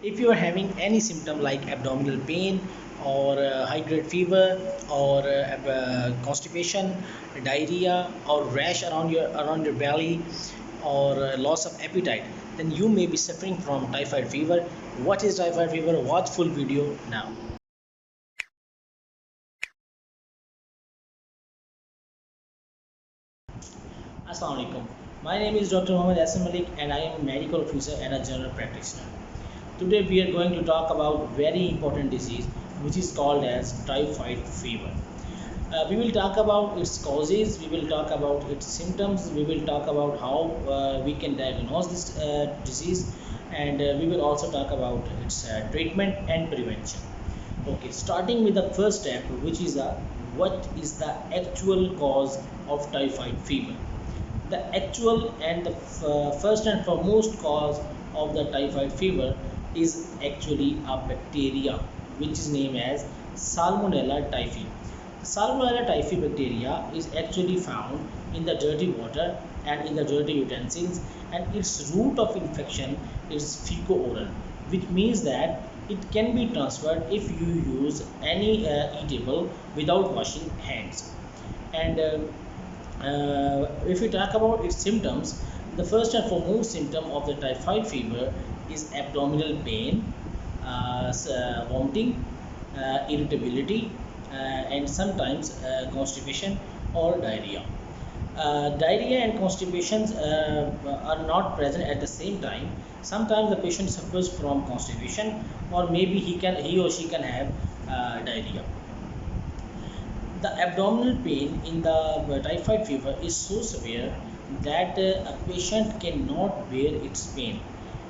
If you are having any symptom like abdominal pain or high grade fever or constipation, diarrhea or rash around your belly or loss of appetite, then you may be suffering from typhoid fever. What is typhoid fever? Watch full video now. Assalamu alaikum. My name is Dr. Mohammad Yasin Malik and I am a medical officer and a general practitioner. Today we are going to talk about very important disease which is called as typhoid fever. We will talk about its causes, we will talk about its symptoms, we will talk about how we can diagnose this disease, and we will also talk about its treatment and prevention. Okay, starting with the first step, which is what is the actual cause of typhoid fever. The actual and the first and foremost cause of the typhoid fever is actually a bacteria which is named as Salmonella typhi. Salmonella typhi bacteria is actually found in the dirty water and in the dirty utensils, and its route of infection is fecal-oral, which means that it can be transferred if you use any eatable without washing hands. And if we talk about its symptoms, the first and foremost symptom of the typhoid fever is abdominal pain, vomiting, irritability, and sometimes constipation or diarrhea. Diarrhea and constipations are not present at the same time. Sometimes the patient suffers from constipation, or maybe he or she can have diarrhea. The abdominal pain in the typhoid fever is so severe that a patient cannot bear its pain.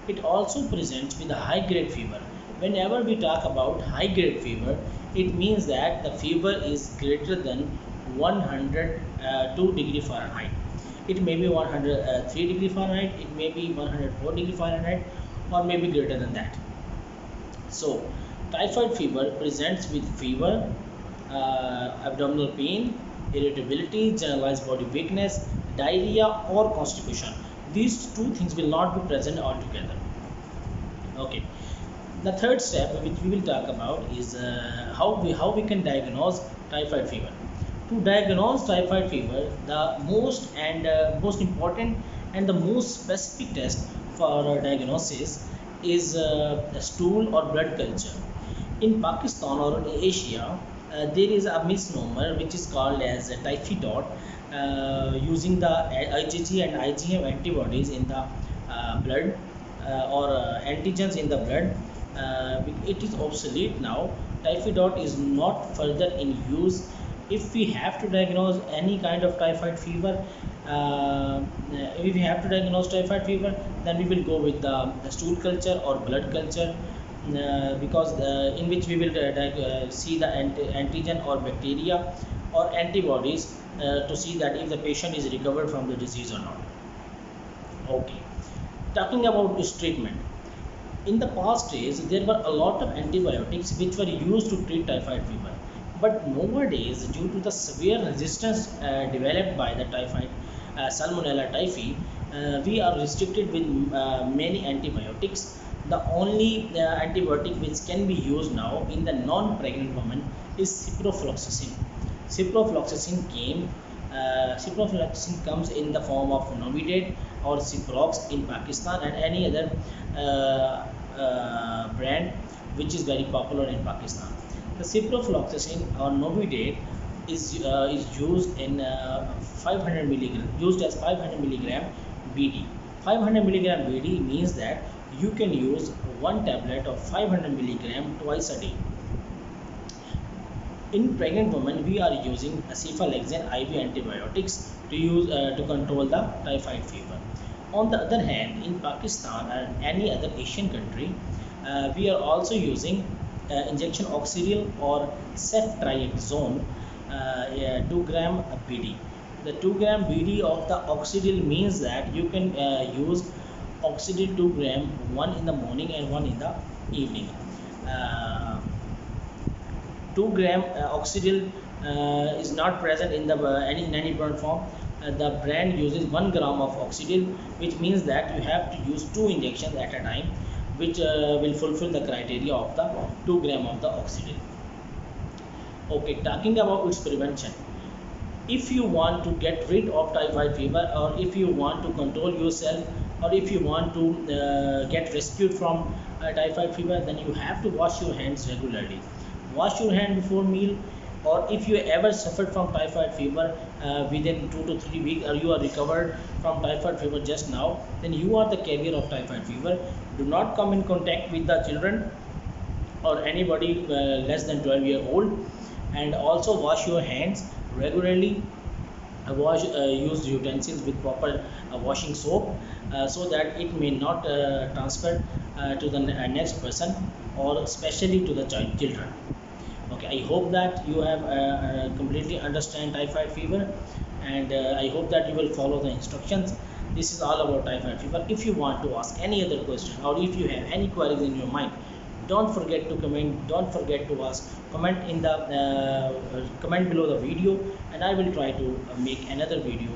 It also presents with a high grade fever. Whenever we talk about high grade fever, it means that the fever is greater than 102 degree Fahrenheit. It may be 103 degree Fahrenheit, it may be 104 degree Fahrenheit, or maybe greater than that. So, typhoid fever presents with fever, abdominal pain, irritability, generalized body weakness, diarrhea, or constipation. These two things will not be present altogether. Okay. The third step which we will talk about is how we can diagnose typhoid fever. To diagnose typhoid fever, the most important and the most specific test for diagnosis is a stool or blood culture. In Pakistan or in Asia, there is a misnomer which is called as a typhidot, using the IgG and IgM antibodies in the blood, or antigens in the blood. It is obsolete now. Typhidot is not further in use. If we have to diagnose any kind of typhoid fever, if we have to diagnose typhoid fever, then we will go with the stool culture or blood culture, because in which we will see the antigen or bacteria or antibodies to see that if the patient is recovered from the disease or not. Okay, talking about this treatment. In the past days, there were a lot of antibiotics which were used to treat typhoid fever. But nowadays, due to the severe resistance developed by the typhoid Salmonella typhi, we are restricted with many antibiotics. The only antibiotic which can be used now in the non-pregnant woman is ciprofloxacin. Ciprofloxacin comes in the form of Novidet or Ciprox in Pakistan, and any other brand which is very popular in Pakistan. The ciprofloxacin or Novidet is used in 500 milligram, used as 500 milligram BD. 500 milligram BD means that you can use one tablet of 500 milligram twice a day. In pregnant women, we are using cephalexin IV antibiotics to control the typhoid fever. On the other hand, in Pakistan and any other Asian country, we are also using injection oxidil or ceftriaxone, 2 gram BD. The 2 gram BD of the oxidil means that you can use oxidil 2 gram, one in the morning and one in the evening. 2 gram oxidil is not present in any brand form. The brand uses 1 gram of oxidil, which means that you have to use 2 injections at a time. which will fulfill the criteria of the 2 gram of the oxidil. Okay, talking about its prevention. If you want to get rid of typhoid fever, or if you want to control yourself, or if you want to get rescued from typhoid fever, then you have to wash your hands regularly. Wash your hand before meal, or if you ever suffered from typhoid fever within 2 to 3 weeks, or you are recovered from typhoid fever just now, then you are the carrier of typhoid fever. Do not come in contact with the children or anybody less than 12-year-old, and also wash your hands regularly. Use utensils with proper washing soap, so that it may not transfer to the next person, or especially to the children. Okay, I hope that you have completely understand typhoid fever, and I hope that you will follow the instructions. This is all about typhoid fever. If you want to ask any other question, or if you have any queries in your mind, don't forget to comment, don't forget to ask, comment in the comment below the video, and I will try to make another video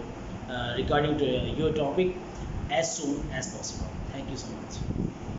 regarding to your topic as soon as possible. Thank you so much.